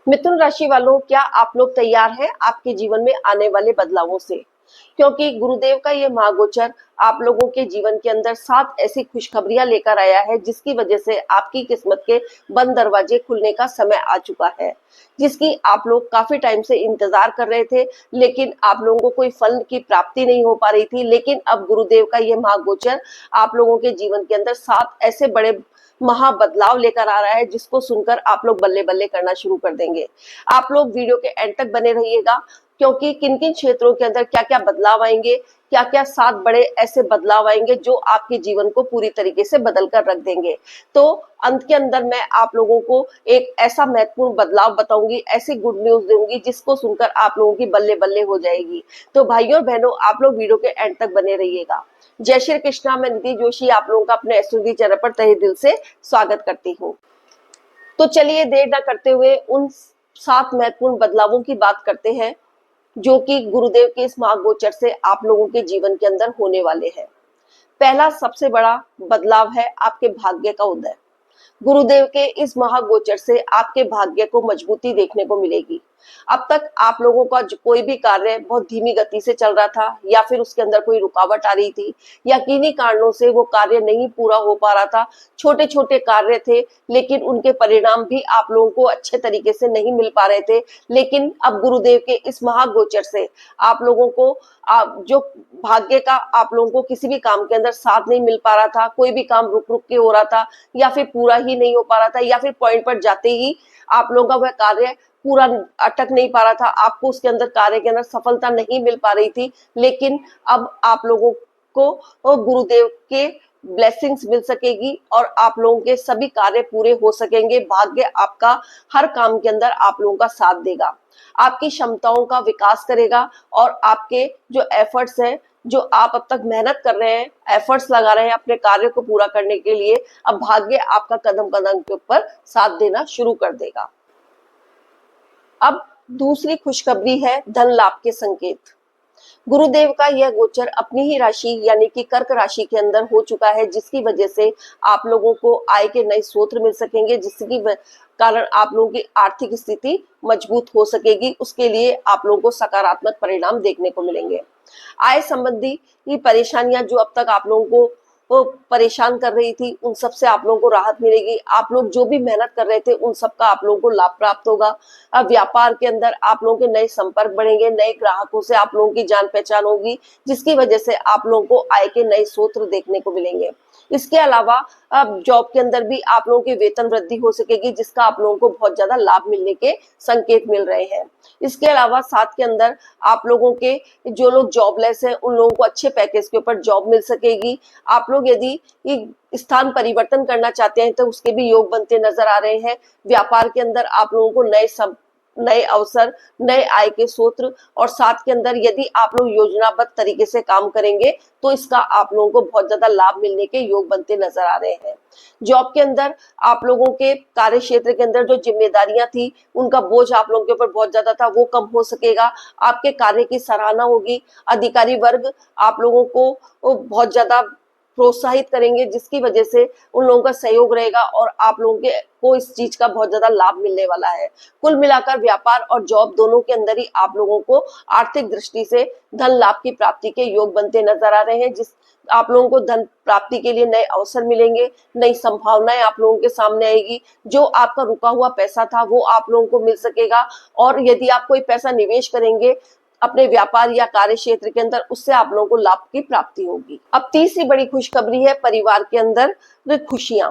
मिथुन राशि वालों, क्या आप लोग तैयार हैं आपके जीवन में आने वाले बदलावों से? क्योंकि गुरुदेव का ये महागोचर आप लोगों के जीवन के अंदर 7 ऐसी खुशखबरियां लेकर आया है, जिसकी वजह से आपकी किस्मत के बंद दरवाजे खुलने का समय आ चुका है, जिसकी आप लोग काफी टाइम से इंतजार कर रहे थे। लेकिन आप लोगों को कोई फल की प्राप्ति नहीं हो पा रही थी। लेकिन अब गुरुदेव का ये महागोचर आप लोगों के जीवन के अंदर 7 ऐसे बड़े महा बदलाव लेकर आ रहा है, जिसको सुनकर आप लोग बल्ले बल्ले करना शुरू कर देंगे। आप लोग वीडियो के एंड तक बने रहिएगा, क्योंकि किन किन क्षेत्रों के अंदर क्या क्या बदलाव आएंगे, क्या क्या 7 बड़े ऐसे बदलाव आएंगे जो आपके जीवन को पूरी तरीके से बदल कर रख देंगे। तो अंत के अंदर मैं आप लोगों को एक ऐसा महत्वपूर्ण बदलाव बताऊंगी, ऐसी गुड न्यूज दूंगी, जिसको सुनकर आप लोगों की बल्ले बल्ले हो जाएगी। तो भाइयों और बहनों, आप लोग वीडियो के एंड तक बने रहिएगा। जय श्री कृष्णा। मैं निधि जोशी आप लोगों का अपने एस्ट्रोलॉजी चैनल पर तहे दिल से स्वागत करती हूँ। तो चलिए देर न करते हुए उन 7 महत्वपूर्ण बदलावों की बात करते हैं, जो कि गुरुदेव के इस महागोचर से आप लोगों के जीवन के अंदर होने वाले हैं। पहला सबसे बड़ा बदलाव है आपके भाग्य का उदय। गुरुदेव के इस महागोचर से आपके भाग्य को मजबूती देखने को मिलेगी। अब तक आप लोगों का कोई भी कार्य बहुत धीमी गति से चल रहा था, या फिर उसके अंदर कोई रुकावट आ रही थी, या किन्हीं कारणों से वो कार्य नहीं पूरा हो पा रहा था। छोटे छोटे कार्य थे, लेकिन उनके परिणाम भी आप लोगों को अच्छे तरीके से नहीं मिल पा रहे थे। लेकिन अब गुरुदेव के इस महागोचर से आप लोगों को जो भाग्य का आप लोगों को किसी भी काम के अंदर साथ नहीं मिल पा रहा था, कोई भी काम रुक रुक के हो रहा था, या फिर पूरा ही नहीं हो पा रहा था, या फिर पॉइंट पर जाते ही आप लोगों का वह कार्य पूरा अटक नहीं पा रहा था, आपको उसके अंदर कार्य के अंदर सफलता नहीं मिल पा रही थी। लेकिन अब आप लोगों को गुरुदेव के ब्लेसिंग्स मिल सकेगी, और आप लोगों के सभी कार्य पूरे हो सकेंगे। भाग्य आपका हर काम के अंदर आप लोगों का साथ देगा, आपकी क्षमताओं का विकास करेगा, और आपके जो एफर्ट्स हैं, जो आप अब तक मेहनत कर रहे हैं, एफर्ट्स लगा रहे हैं अपने कार्य को पूरा करने के लिए, अब भाग्य आपका कदम कदम के ऊपर साथ देना शुरू कर देगा। अब दूसरी खुशखबरी है धन लाभ के संकेत। गुरुदेव का यह गोचर अपनी ही राशि यानी कि कर्क राशि के अंदर हो चुका है, जिसकी वजह से आप लोगों को आय के नए स्रोत मिल सकेंगे, जिसकी कारण आप लोगों की आर्थिक स्थिति मजबूत हो सकेगी। उसके लिए आप लोगों को सकारात्मक परिणाम देखने को मिलेंगे। आय संबंधी ये परेशानियां जो अब तक आप लोगों को वो परेशान कर रही थी, उन सब से आप लोगों को राहत मिलेगी। आप लोग जो भी मेहनत कर रहे थे, उन सब का आप लोगों को लाभ प्राप्त होगा। अब व्यापार के अंदर आप लोगों के नए संपर्क बढ़ेंगे, नए ग्राहकों से आप लोगों की जान पहचान होगी, जिसकी वजह से आप लोगों को आय के नए स्रोत देखने को मिलेंगे। इसके अलावा अब जॉब के अंदर भी आप लोगों की वेतन वृद्धि हो सकेगी, जिसका आप लोगों को बहुत ज्यादा लाभ मिलने के संकेत मिल रहे हैं। इसके अलावा साथ के अंदर आप लोगों के जो लोग जॉबलेस हैं, उन लोगों को अच्छे पैकेज के ऊपर जॉब मिल सकेगी। आप लोग यदि स्थान परिवर्तन करना चाहते हैं, तो उसके भी योग बनते नजर आ रहे हैं। व्यापार के अंदर आप लोगों को नए अवसर, नए आय के स्रोत, और साथ के अंदर यदि आप लोग योजनाबद्ध तरीके से काम करेंगे, तो इसका आप लोगों को बहुत ज्यादा लाभ मिलने के योग बनते नजर आ रहे हैं। जॉब के अंदर आप लोगों के कार्य क्षेत्र के अंदर जो जिम्मेदारियां थी, उनका बोझ आप लोगों के ऊपर बहुत ज्यादा था, वो कम हो सकेगा। आपके कार्य की सराहना होगी। अधिकारी वर्ग आप लोगों को बहुत ज्यादा प्रोत्साहित करेंगे, जिसकी वजह से उन लोगों का सहयोग रहेगा, और आप लोगों के को इस चीज का बहुत ज्यादा लाभ मिलने वाला है। कुल मिलाकर व्यापार और जॉब दोनों के अंदर ही आप लोगों को आर्थिक दृष्टि से धन लाभ की प्राप्ति के योग बनते नजर आ रहे हैं, जिस आप लोगों को धन प्राप्ति के लिए नए अवसर मिलेंगे, नई संभावनाएं आप लोगों के सामने आएगी। जो आपका रुका हुआ पैसा था, वो आप लोगों को मिल सकेगा, और यदि आप कोई पैसा निवेश करेंगे अपने व्यापार या कार्य क्षेत्र के अंदर, उससे आप लोगों को लाभ की प्राप्ति होगी। अब तीसरी बड़ी खुशखबरी है परिवार के अंदर खुशियां।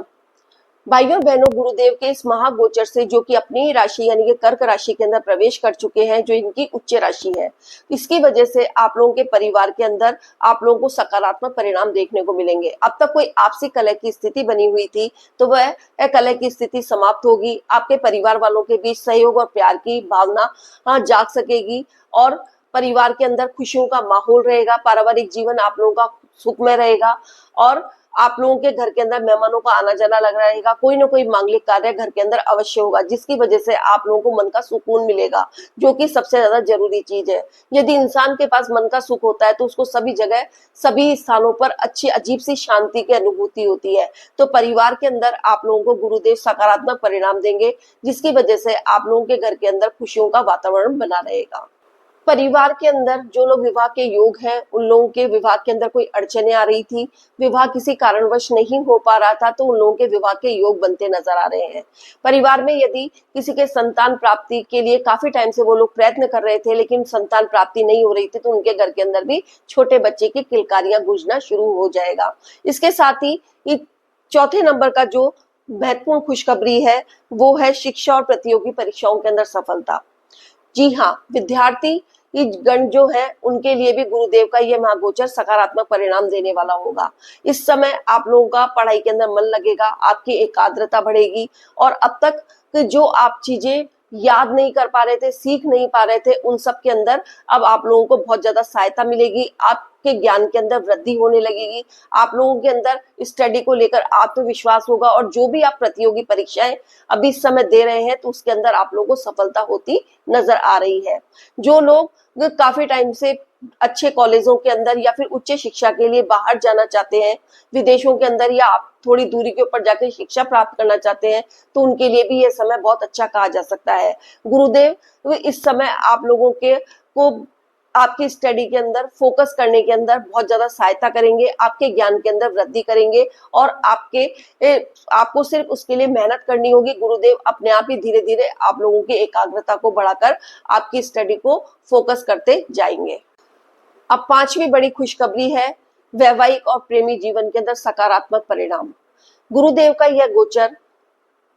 भाइयों बहनों, गुरुदेव के इस महागोचर से, जो कि अपनी राशि यानी कि कर्क राशि के अंदर प्रवेश कर चुके हैं, जो इनकी उच्च राशि है, इसकी वजह से आप लोगों के परिवार के अंदर आप लोगों को सकारात्मक परिणाम देखने को मिलेंगे। अब तक कोई आपसी कलह की स्थिति बनी हुई थी, तो वह कलह की स्थिति समाप्त होगी। आपके परिवार वालों के बीच सहयोग और प्यार की भावना जाग सकेगी, और परिवार के अंदर खुशियों का माहौल रहेगा। पारिवारिक जीवन आप लोगों का सुखमय रहेगा, और आप लोगों के घर के अंदर मेहमानों का आना जाना लग रहेगा, कोई ना कोई मांगलिक कार्य घर के अंदर अवश्य होगा, जिसकी वजह से आप लोगों को मन का सुकून मिलेगा, जो कि सबसे ज्यादा जरूरी चीज है। यदि इंसान के पास मन का सुख होता है तो उसको सभी जगह सभी स्थानों पर अच्छी अजीब सी शांति की अनुभूति होती है। तो परिवार के अंदर आप लोगों को गुरुदेव सकारात्मक परिणाम देंगे, जिसकी वजह से आप लोगों के घर के अंदर खुशियों का वातावरण बना रहेगा। परिवार के अंदर जो लोग विवाह के योग हैं, उन लोगों के विवाह के अंदर कोई अड़चने आ रही थी, विवाह किसी कारणवश नहीं हो पा रहा था, तो उन लोगों के विवाह के योग बनते नजर आ रहे हैं। परिवार में यदि किसी के संतान प्राप्ति के लिए काफी टाइम से वो लोग प्रयत्न कर रहे थे, लेकिन संतान प्राप्ति नहीं हो रही थी, तो उनके घर के अंदर भी छोटे बच्चे की किलकारियां गूंजना शुरू हो जाएगा। इसके साथ ही चौथे नंबर का जो महत्वपूर्ण खुशखबरी है, वो है शिक्षा और प्रतियोगी परीक्षाओं के अंदर सफलता। जी हाँ, विद्यार्थी गण जो है उनके लिए भी गुरुदेव का यह महागोचर सकारात्मक परिणाम देने वाला होगा। इस समय आप लोगों का पढ़ाई के अंदर मन लगेगा, आपकी एकाग्रता बढ़ेगी, और अब तक जो आप चीजें याद नहीं कर पा रहे थे, सीख नहीं पा रहे थे, उन सब के अंदर अब आप लोगों को बहुत ज्यादा सहायता मिलेगी, आपके ज्ञान के अंदर वृद्धि होने लगेगी, आप लोगों के अंदर स्टडी को लेकर आत्मविश्वास होगा, और जो भी आप प्रतियोगी परीक्षाएं अभी इस समय दे रहे हैं तो उसके अंदर आप लोगों को सफलता होती नजर आ रही है। जो लोग काफी टाइम से अच्छे कॉलेजों के अंदर या फिर उच्च शिक्षा के लिए बाहर जाना चाहते हैं, विदेशों के अंदर, या आप थोड़ी दूरी के ऊपर जाकर शिक्षा प्राप्त करना चाहते हैं, तो उनके लिए भी यह समय बहुत अच्छा कहा जा सकता है। गुरुदेव इस समय आप लोगों के को आपकी स्टडी के अंदर फोकस करने के अंदर बहुत ज्यादा सहायता करेंगे, आपके ज्ञान के अंदर वृद्धि करेंगे, और आपको सिर्फ उसके लिए मेहनत करनी होगी। गुरुदेव अपने आप ही धीरे धीरे आप लोगों की एकाग्रता को बढ़ाकर आपकी स्टडी को फोकस करते जाएंगे। अब पांचवी बड़ी खुशखबरी है वैवाहिक और प्रेमी जीवन के अंदर सकारात्मक परिणाम। गुरुदेव का यह गोचर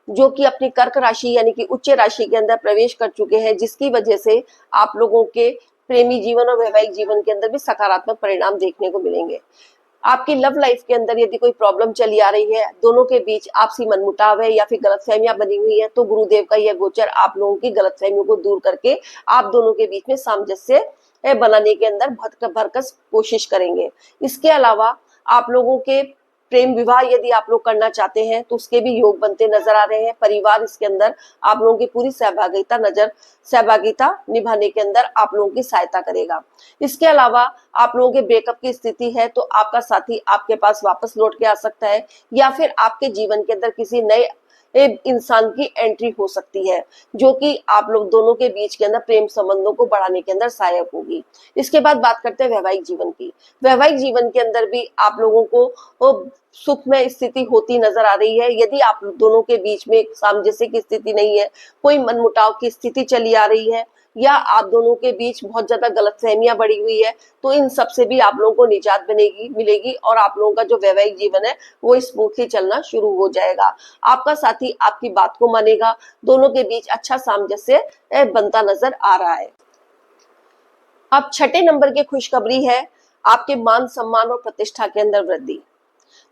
जो कि अपनी कर्क राशि यानी कि उच्च राशि के अंदर प्रवेश कर चुके हैं, जिसकी वजह से आप लोगों के प्रेमी जीवन और वैवाहिक जीवन के अंदर भी सकारात्मक परिणाम देखने को मिलेंगे। आपकी लव लाइफ के अंदर यदि कोई प्रॉब्लम चली आ रही है, दोनों के बीच आपसी मनमुटाव है या फिर गलतफहमियां बनी हुई है, तो गुरुदेव का यह गोचर आप लोगों की गलतफहमियों को दूर करके आप दोनों के बीच में सामंजस्य बनाने के अंदर भरकस कोशिश करेंगे। इसके अलावा आप लोगों के प्रेम विवाह यदि आप लोग करना चाहते हैं तो उसके भी योग बनते नजर आ रहे हैं। परिवार इसके अंदर आप लोगों की पूरी सहभागिता निभाने के अंदर आप लोगों की सहायता करेगा। इसके अलावा आप लोगों के ब्रेकअप की स्थिति है तो आपका साथी आपके पास वापस लौट के आ सकता है, या फिर आपके जीवन के अंदर किसी नए इंसान की एंट्री हो सकती है, जो कि आप लोग दोनों के बीच के अंदर प्रेम संबंधों को बढ़ाने के अंदर सहायक होगी। इसके बाद बात करते हैं वैवाहिक जीवन की। वैवाहिक जीवन के अंदर भी आप लोगों को सुख में स्थिति होती नजर आ रही है। यदि आप दोनों के बीच में सामंजस्य की स्थिति नहीं है, कोई मनमुटाव की स्थिति चली आ रही है, या आप दोनों के बीच बहुत ज्यादा गलतफहमियां बढ़ी हुई है, तो इन सब से भी आप लोगों को निजात मिलेगी, और आप लोगों का जो वैवाहिक जीवन है वो स्मूथली चलना शुरू हो जाएगा। आपका साथी आपकी बात को मानेगा, दोनों के बीच अच्छा सामंजस्य बनता नजर आ रहा है। अब छठे नंबर की खुशखबरी है आपके मान सम्मान और प्रतिष्ठा के अंदर वृद्धि।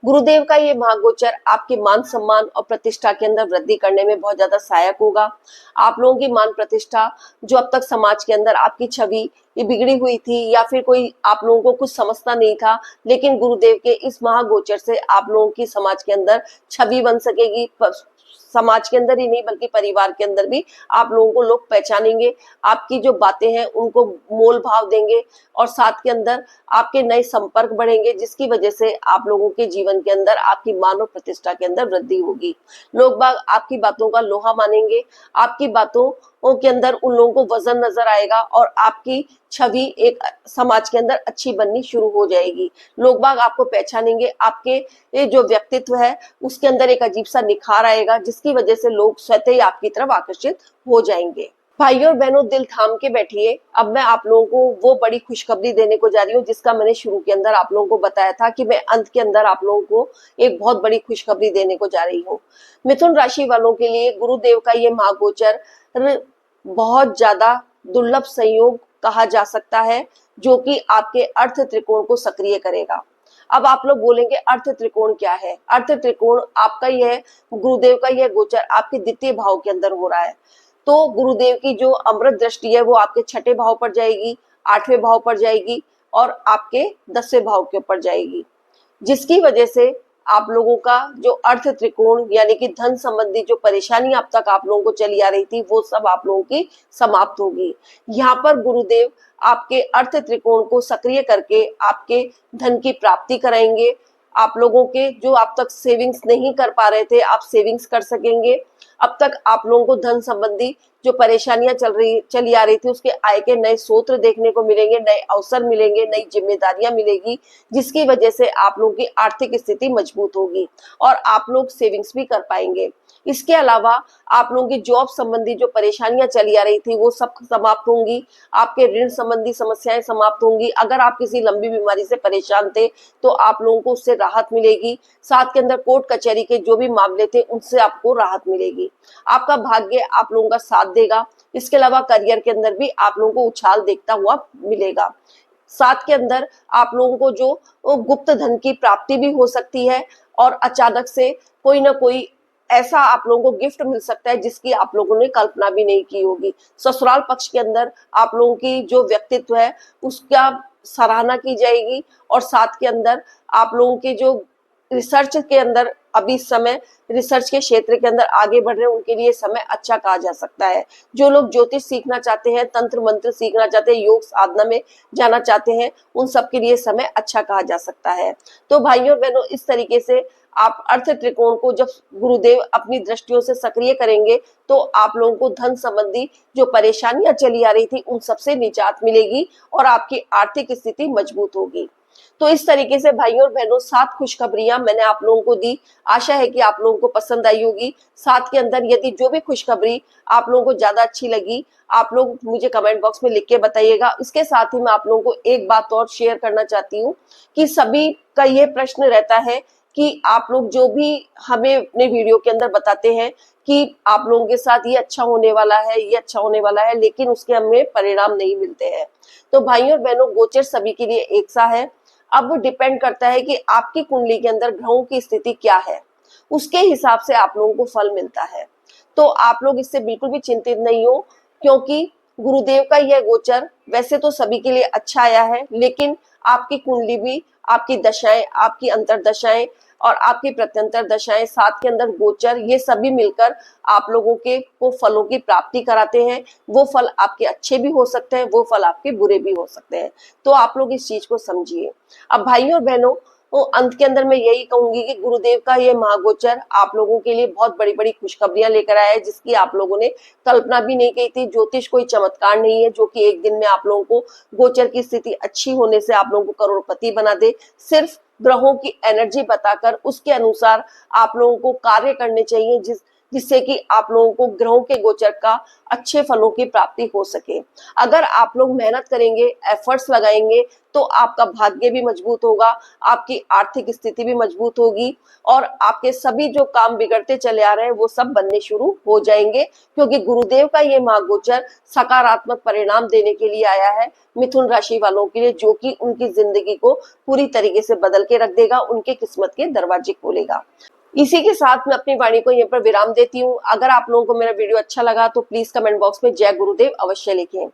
गुरुदेव का ये महागोचर आपके मान सम्मान और प्रतिष्ठा के अंदर वृद्धि करने में बहुत ज्यादा सहायक होगा। आप लोगों की मान प्रतिष्ठा, जो अब तक समाज के अंदर आपकी छवि ये बिगड़ी हुई थी, या फिर कोई आप लोगों को कुछ समझता नहीं था, लेकिन गुरुदेव के इस महागोचर से आप लोगों की समाज के अंदर छवि बन सकेगी। समाज के अंदर ही नहीं बल्कि परिवार के अंदर भी आप लोगों को लोग पहचानेंगे, आपकी जो बातें हैं उनको मोल भाव देंगे, और साथ के अंदर आपके नए संपर्क बढ़ेंगे, जिसकी वजह से आप लोगों के जीवन के अंदर आपकी मान और प्रतिष्ठा के अंदर वृद्धि होगी। लोग बाग आपकी बातों का लोहा मानेंगे, आपकी बातों के अंदर उन लोगों को वजन नजर आएगा, और आपकी छवि एक समाज के अंदर अच्छी बननी शुरू हो जाएगी। लोग बाग आपको पहचानेंगे, आपके ये जो व्यक्तित्व है उसके अंदर एक अजीब सा निखार आएगा, जिसकी वजह से लोग स्वतः ही आपकी तरफ आकर्षित हो जाएंगे। भाइयों और बहनों, दिल थाम के बैठिए। अब मैं आप लोगों को वो बड़ी खुशखबरी देने को जा रही हूँ जिसका मैंने शुरू के अंदर आप लोगों को बताया था कि मैं अंत के अंदर आप लोगों को एक बहुत बड़ी खुशखबरी देने को जा रही हूँ। मिथुन राशि वालों के लिए गुरुदेव का ये महागोचर बहुत ज्यादा दुर्लभ संयोग कहा जा सकता है, जो कि आपके अर्थ त्रिकोण को सक्रिय करेगा। अब आप लोग बोलेंगे अर्थ त्रिकोण क्या है? अर्थ त्रिकोण आपका यह गुरुदेव का यह गोचर आपके द्वितीय भाव के अंदर हो रहा है, तो गुरुदेव की जो अमृत दृष्टि है वो आपके छठे भाव पर जाएगी, आठवें भाव पर जाएगी, और आपके 10वें भाव के ऊपर जाएगी, जिसकी वजह से आप लोगों का जो अर्थ त्रिकोण यानी कि धन संबंधी जो परेशानी अब तक आप लोगों को चली आ रही थी वो सब आप लोगों की समाप्त होगी। यहाँ पर गुरुदेव आपके अर्थ त्रिकोण को सक्रिय करके आपके धन की प्राप्ति कराएंगे। आप लोगों के जो अब तक सेविंग्स नहीं कर पा रहे थे, आप सेविंग्स कर सकेंगे। अब तक आप लोगों को धन संबंधी जो परेशानियां चली आ रही थी उसके आय के नए स्रोत देखने को मिलेंगे, नए अवसर मिलेंगे, नई जिम्मेदारियां मिलेगी, जिसकी वजह से आप लोगों की आर्थिक स्थिति मजबूत होगी और आप लोग सेविंग्स भी कर पाएंगे। इसके अलावा आप लोगों की जॉब संबंधी जो परेशानियां चली आ रही थी वो सब समाप्त होंगी। आपके ऋण संबंधी समस्याएं समाप्त होंगी। अगर आप किसी लंबी बीमारी से परेशान थे तो आप लोगों को उससे राहत मिलेगी। साथ के अंदर कोर्ट कचहरी के जो भी मामले थे उनसे आपको राहत मिलेगी। आपका भाग्य आप लोगों का साथ देगा। इसके अलावा करियर के अंदर भी आप लोगों को उछाल देखता हुआ मिलेगा। साथ के अंदर आप लोगों को जो गुप्त धन की प्राप्ति भी हो सकती है और अचानक से कोई ना कोई ऐसा आप लोगों को गिफ्ट मिल सकता है जिसकी आप लोगों ने कल्पना भी नहीं की होगी। ससुराल पक्ष के अंदर आप लोगों की जो व्यक्तित्व है उसका सराहना की जाएगी और साथ के अंदर आप लोगों के जो रिसर्च के अंदर अभी समय रिसर्च के क्षेत्र के अंदर आगे बढ़ रहे हैं उनके लिए समय अच्छा कहा जा सकता है। जो लोग ज्योतिष सीखना चाहते हैं, तंत्र मंत्र सीखना चाहते हैं, योग साधना में जाना चाहते हैं, उन सब के लिए समय अच्छा कहा जा सकता है। तो भाइयों बहनों, इस तरीके से आप अर्थ त्रिकोण को जब गुरुदेव अपनी दृष्टियों से सक्रिय करेंगे तो आप लोगों को धन संबंधी जो परेशानियां चली आ रही थी उन सबसे निजात मिलेगी और आपकी आर्थिक स्थिति मजबूत होगी। तो इस तरीके से भाइयों और बहनों 7 खुशखबरियां मैंने आप लोगों को दी। आशा है कि आप लोगों को पसंद आई होगी। साथ के अंदर यदि जो भी खुशखबरी आप लोगों को ज्यादा अच्छी लगी आप लोग मुझे कमेंट बॉक्स में लिख के बताइएगा। इसके साथ ही मैं आप लोगों को एक बात और शेयर करना चाहती हूँ कि सभी का ये प्रश्न रहता है कि आप लोग जो भी हमें अपने वीडियो के अंदर बताते हैं कि आप लोगों के साथ ये अच्छा होने वाला है, ये अच्छा होने वाला है, लेकिन उसके हमें परिणाम नहीं मिलते हैं। तो भाइयों और बहनों, गोचर सभी के लिए एक सा है। अब वो डिपेंड करता है कि आपकी कुंडली के अंदर ग्रहों की स्थिति क्या है, उसके हिसाब से आप लोगों को फल मिलता है। तो आप लोग इससे बिल्कुल भी चिंतित नहीं हो, क्योंकि गुरुदेव का यह गोचर वैसे तो सभी के लिए अच्छा आया है, लेकिन आपकी कुंडली भी, आपकी दशाएं, आपकी अंतरदशाएं और आपकी प्रत्यंतर दशाएं, साथ के अंदर गोचर, ये सभी मिलकर आप लोगों के को फलों की प्राप्ति कराते हैं। वो फल आपके अच्छे भी हो सकते हैं, वो फल आपके बुरे भी हो सकते हैं। तो आप लोग इस चीज को समझिए। अब भाइयों और बहनों, तो अंत के अंदर मैं यही कहूंगी कि गुरुदेव का ये महागोचर आप लोगों के लिए बहुत बड़ी बड़ी खुशखबरियां लेकर आया है, जिसकी आप लोगों ने कल्पना भी नहीं की थी। ज्योतिष कोई चमत्कार नहीं है जो कि एक दिन में आप लोगों को गोचर की स्थिति अच्छी होने से आप लोगों को करोड़पति बना दे। सिर्फ ग्रहों की एनर्जी बताकर उसके अनुसार आप लोगों को कार्य करने चाहिए, जिससे कि आप लोगों को ग्रहों के गोचर का अच्छे फलों की प्राप्ति हो सके। अगर आप लोग मेहनत करेंगे, एफर्ट्स लगाएंगे, तो आपका भाग्य भी मजबूत होगा, आपकी आर्थिक स्थिति भी मजबूत होगी और आपके सभी जो काम बिगड़ते चले आ रहे हैं वो सब बनने शुरू हो जाएंगे, क्योंकि गुरुदेव का ये महागोचर सकारात्मक परिणाम देने के लिए आया है मिथुन राशि वालों के लिए, जो कि उनकी जिंदगी को पूरी तरीके से बदल के रख देगा, उनके किस्मत के दरवाजे खोलेगा। इसी के साथ मैं अपनी वाणी को यहाँ पर विराम देती हूँ। अगर आप लोगों को मेरा वीडियो अच्छा लगा तो प्लीज कमेंट बॉक्स में जय गुरुदेव अवश्य लिखें।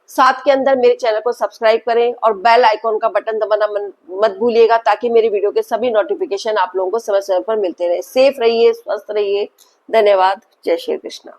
साथ के अंदर मेरे चैनल को सब्सक्राइब करें और बेल आइकॉन का बटन दबाना मत भूलिएगा, ताकि मेरी वीडियो के सभी नोटिफिकेशन आप लोगों को समय समय पर मिलते रहे। सेफ रहिए, स्वस्थ रहिए। धन्यवाद। जय श्री कृष्ण।